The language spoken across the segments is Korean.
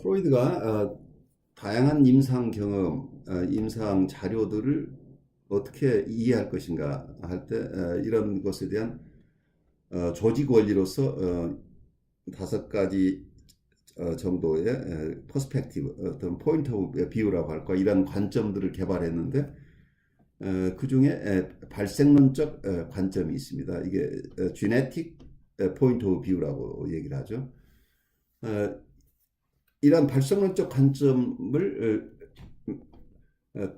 프로이드가 다양한 임상 경험, 임상 자료들을 어떻게 이해할 것인가 할 때 이런 것에 대한 조직 원리로서 다섯 가지 정도의 퍼스펙티브, 어떤 포인트 오브 비유라고 할까, 이런 관점들을 개발했는데 그 중에 발생론적 관점이 있습니다. 이게 genetic point of view라고 얘기를 하죠. 이러한 발생론적 관점을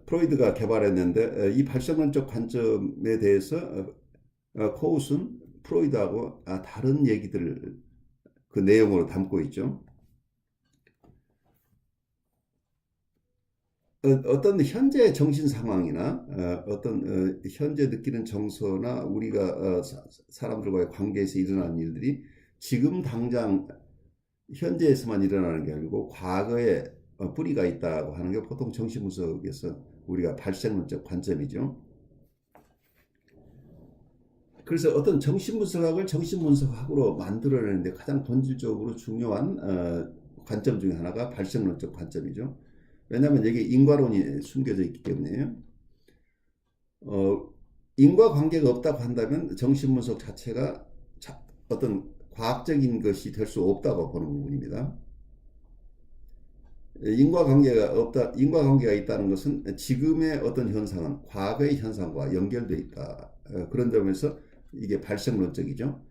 프로이드가 개발했는데 이 발생론적 관점에 대해서 코웃은 프로이드하고 다른 얘기들을 그 내용으로 담고 있죠. 어떤 현재 정신 상황이나 어떤 현재 느끼는 정서나 우리가 사람들과의 관계에서 일어나는 일들이 지금 당장 현재에서만 일어나는 게 아니고 과거에 뿌리가 있다고 하는 게 보통 정신분석에서 우리가 발생론적 관점이죠. 그래서 어떤 정신분석학을 정신분석학으로 만들어내는데 가장 본질적으로 중요한 관점 중에 하나가 발생론적 관점이죠. 왜냐하면 여기 인과론이 숨겨져 있기 때문에요. 인과관계가 없다고 한다면 정신분석 자체가 어떤 과학적인 것이 될 수 없다고 보는 부분입니다. 인과관계가 있다는 것은 지금의 어떤 현상은 과거의 현상과 연결되어 있다. 그런 점에서 이게 발생론적이죠.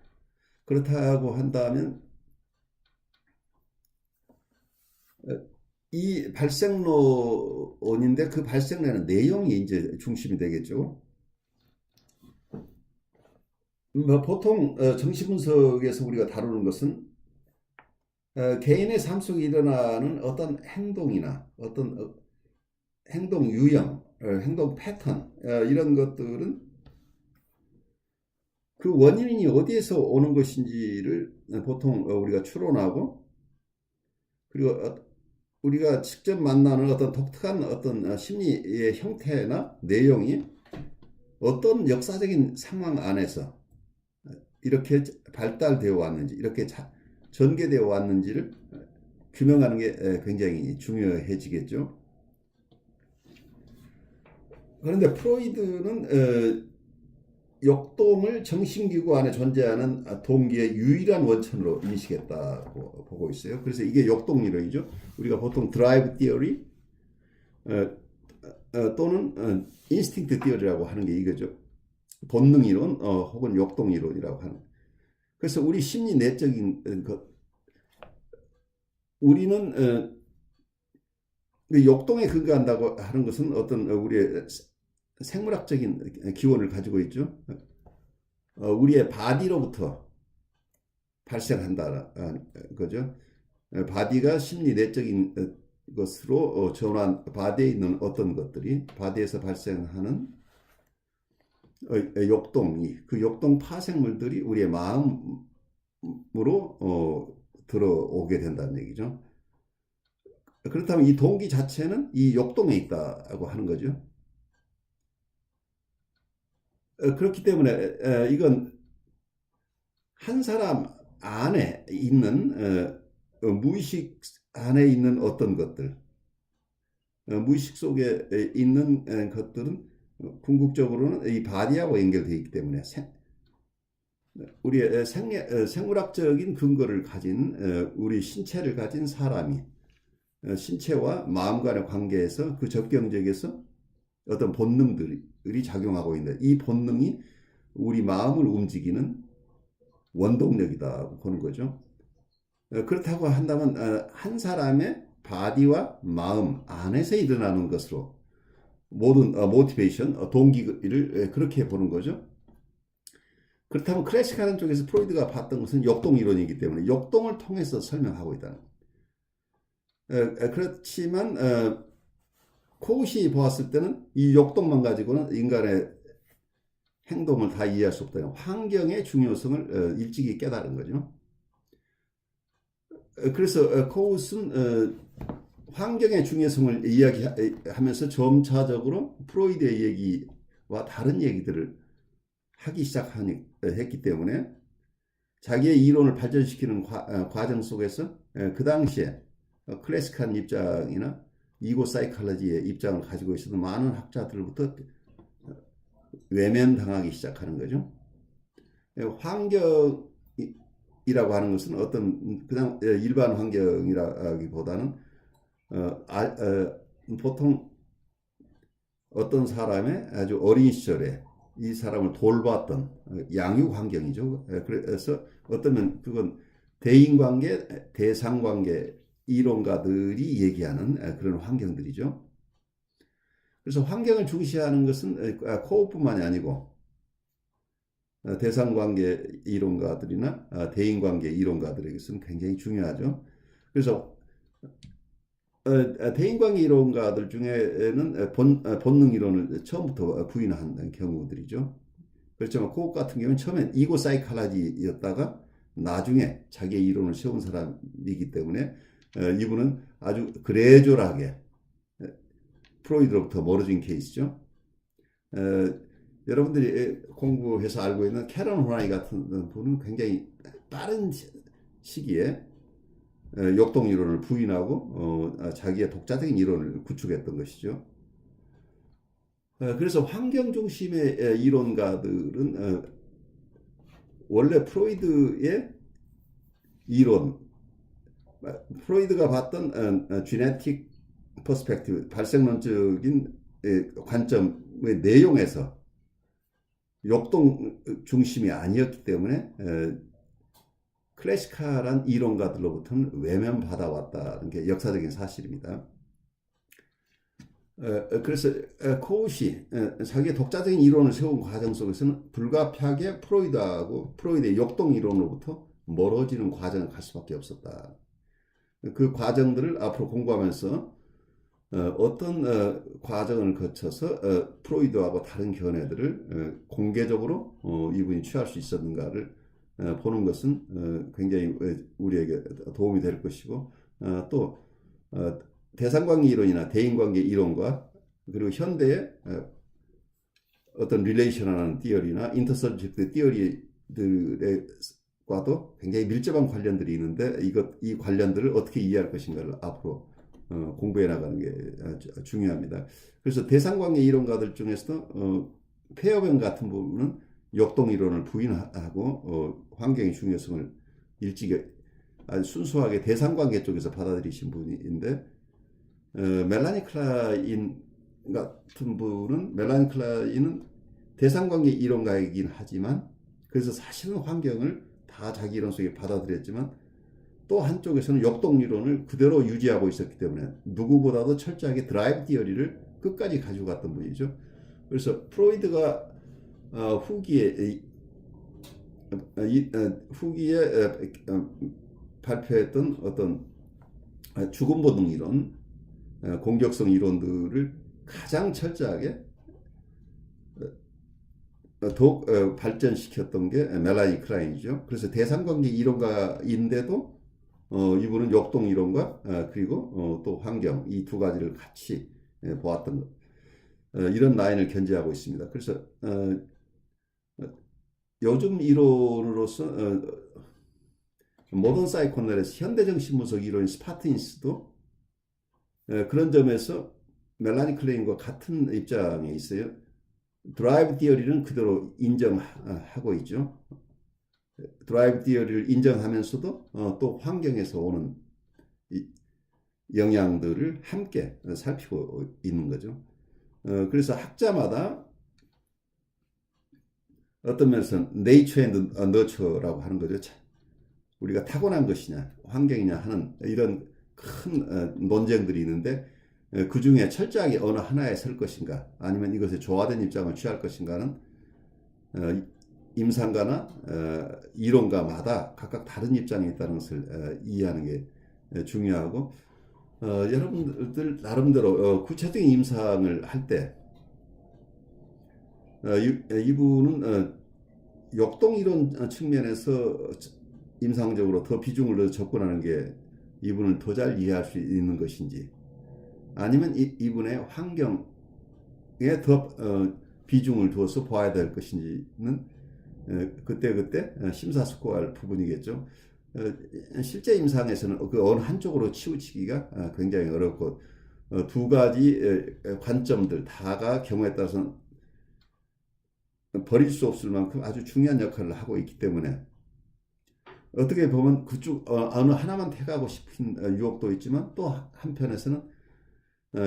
그렇다고 한다면 이 발생론인데 그 발생론의 내용이 이제 중심이 되겠죠. 보통 정신분석에서 우리가 다루는 것은 개인의 삶 속에 일어나는 어떤 행동이나 어떤 행동 유형, 행동 패턴, 이런 것들은 그 원인이 어디에서 오는 것인지를 보통 우리가 추론하고, 그리고 우리가 직접 만나는 어떤 독특한 어떤 심리의 형태나 내용이 어떤 역사적인 상황 안에서 이렇게 발달되어 왔는지, 이렇게 전개되어 왔는지를 규명하는 게 굉장히 중요해지겠죠. 그런데 프로이드는 역동을 정신기구 안에 존재하는 동기의 유일한 원천으로 인식했다고 보고 있어요. 그래서 이게 역동이론이죠. 우리가 보통 드라이브 티어리 또는 인스팅트 티어리라고 하는 게 이거죠. 본능이론 혹은 역동이론이라고 하는. 그래서 우리 심리 내적인 것, 우리는 역동에 근거한다고 하는 것은 어떤 우리의 생물학적인 기원을 가지고 있죠. 우리의 바디로부터 발생한다 거죠. 바디가 심리 내적인 것으로 전환, 바디에 있는 어떤 것들이 바디에서 발생하는 역동이, 그 역동 파생물들이 우리의 마음으로 들어오게 된다는 얘기죠. 그렇다면 이 동기 자체는 이 역동에 있다고 하는 거죠. 그렇기 때문에 이건 한 사람 안에 있는 무의식 안에 있는 어떤 것들, 무의식 속에 있는 것들은 궁극적으로는 이 바디하고 연결되어 있기 때문에 우리의 생물학적인 근거를 가진 우리 신체를 가진 사람이 신체와 마음 간의 관계에서 그 접경적에서 어떤 본능들이 작용하고 있는, 이 본능이 우리 마음을 움직이는 원동력이다 보는 거죠. 그렇다고 한다면 한 사람의 바디와 마음 안에서 일어나는 것으로 모든 모티베이션, 동기를 그렇게 보는 거죠. 그렇다면 클래식하는 쪽에서 프로이드가 봤던 것은 역동이론이기 때문에 역동을 통해서 설명하고 있다는 거예요. 그렇지만 코웃이 보았을 때는 이 역동만 가지고는 인간의 행동을 다 이해할 수 없다. 환경의 중요성을 일찍이 깨달은 거죠. 그래서 코웃은 환경의 중요성을 이야기하면서 점차적으로 프로이드의 얘기와 다른 얘기들을 하기 시작했기 때문에 자기의 이론을 발전시키는 과정 속에서 그 당시에 클래식한 입장이나 이고 사이콜로지의 입장을 가지고 있어도 많은 학자들부터 외면당하기 시작하는 거죠. 환경이라고 하는 것은 어떤 그냥 일반 환경이라기보다는 보통 어떤 사람의 아주 어린 시절에 이 사람을 돌봤던 양육 환경이죠. 그래서 어쩌면 그건 대인관계, 대상관계 이론가들이 얘기하는 그런 환경들이죠. 그래서 환경을 중시하는 것은 코어뿐만이 아니고 대상관계 이론가들이나 대인관계 이론가들에게서는 굉장히 중요하죠. 그래서 대인관계 이론가들 중에는 본능 이론을 처음부터 부인한 경우들이죠. 그렇지만 코업 같은 경우는 처음엔 이고 사이콜로지였다가 나중에 자기의 이론을 세운 사람이기 때문에 이분은 아주 그레졸하게 프로이드로부터 멀어진 케이스죠. 여러분들이 공부해서 알고 있는 캐런 호라이 같은 분은 굉장히 빠른 시기에 역동 이론을 부인하고 자기의 독자적인 이론을 구축했던 것이죠. 그래서 환경 중심의 이론가들은 원래 프로이드의 이론, 프로이드가 봤던 지네틱 퍼스펙티브, 발생론적인 관점의 내용에서 역동 중심이 아니었기 때문에 클래시컬한 이론가들로부터는 외면받아왔다는 게 역사적인 사실입니다. 그래서 코웃이 자기의 독자적인 이론을 세운 과정 속에서는 불가피하게 프로이드의 역동 이론으로부터 멀어지는 과정을 갈 수밖에 없었다. 그 과정들을 앞으로 공부하면서 어떤 과정을 거쳐서 프로이드하고 다른 견해들을 공개적으로 이분이 취할 수 있었는가를 보는 것은 굉장히 우리에게 도움이 될 것이고 또 대상관계 이론이나 대인관계 이론과 그리고 현대의 어떤 릴레이셔널한 티어리나 인터서브젝트 티어리들과도 굉장히 밀접한 관련들이 있는데 이 관련들을 어떻게 이해할 것인가를 앞으로 공부해 나가는 게 중요합니다. 그래서 대상관계 이론가들 중에서도 페어벤 같은 부분은 역동 이론을 부인하고 환경의 중요성을 일찍이 아주 순수하게 대상관계 쪽에서 받아들이신 분인데 멜라니 클라인 같은 분은 멜라니 클라인은 대상관계 이론가이긴 하지만 그래서 사실은 환경을 다 자기 이론 속에 받아들였지만 또 한쪽에서는 역동 이론을 그대로 유지하고 있었기 때문에 누구보다도 철저하게 드라이브 티어리를 끝까지 가지고 갔던 분이죠. 그래서 프로이드가 후기에 발표했던 어떤 죽음 본능 이론, 공격성 이론들을 가장 철저하게 더욱 발전시켰던 게 멜라니 클라인이죠. 그래서 대상관계 이론가인데도 이분은 역동 이론과 그리고 또 환경 이 두 가지를 같이 보았던 것. 이런 라인을 견지하고 있습니다. 그래서 요즘 이론으로서 모던 사이코널리스 현대정신분석 이론인 스파트인스도 그런 점에서 멜라니 클레인과 같은 입장에 있어요. 드라이브 티어리는 그대로 인정하고 있죠. 드라이브 티어리를 인정하면서도 또 환경에서 오는 영향들을 함께 살피고 있는 거죠. 그래서 학자마다 어떤 면에서는 네이처 앤드 너처라고 하는 거죠. 우리가 타고난 것이냐 환경이냐 하는 이런 큰 논쟁들이 있는데 그 중에 철저하게 어느 하나에 설 것인가 아니면 이것에 조화된 입장을 취할 것인가는 임상가나 이론가마다 각각 다른 입장이 있다는 것을 이해하는 게 중요하고 여러분들 나름대로 구체적인 임상을 할 때 이분은 역동 이론 측면에서 임상적으로 더 비중을 넣어 접근하는 게 이분을 더 잘 이해할 수 있는 것인지 아니면 이분의 환경에 더 비중을 두어서 봐야 될 것인지는 그때그때 심사숙고할 부분이겠죠. 실제 임상에서는 그 어느 한쪽으로 치우치기가 굉장히 어렵고 두 가지 관점들 다가 경우에 따라서는 버릴 수 없을 만큼 아주 중요한 역할을 하고 있기 때문에 어떻게 보면 그쪽 어느 하나만 택하고 싶은 유혹도 있지만 또 한편에서는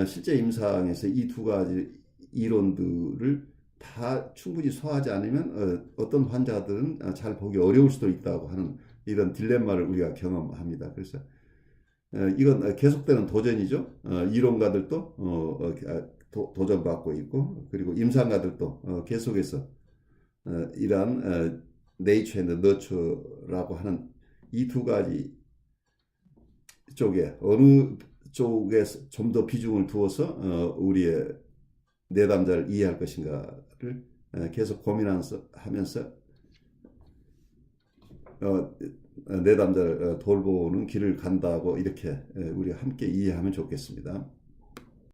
실제 임상에서 이 두 가지 이론들을 다 충분히 소화하지 않으면 어떤 환자들은 잘 보기 어려울 수도 있다고 하는 이런 딜레마를 우리가 경험합니다. 그래서 이건 계속되는 도전이죠. 이론가들도 도전받고 있고 그리고 임상가들도 계속해서 이러한 네이처 앤드 너처라고 하는 이 두 가지 쪽에 어느 쪽에 좀 더 비중을 두어서 우리의 내담자를 이해할 것인가를 계속 고민하면서 내담자를 돌보는 길을 간다고 이렇게 우리가 함께 이해하면 좋겠습니다.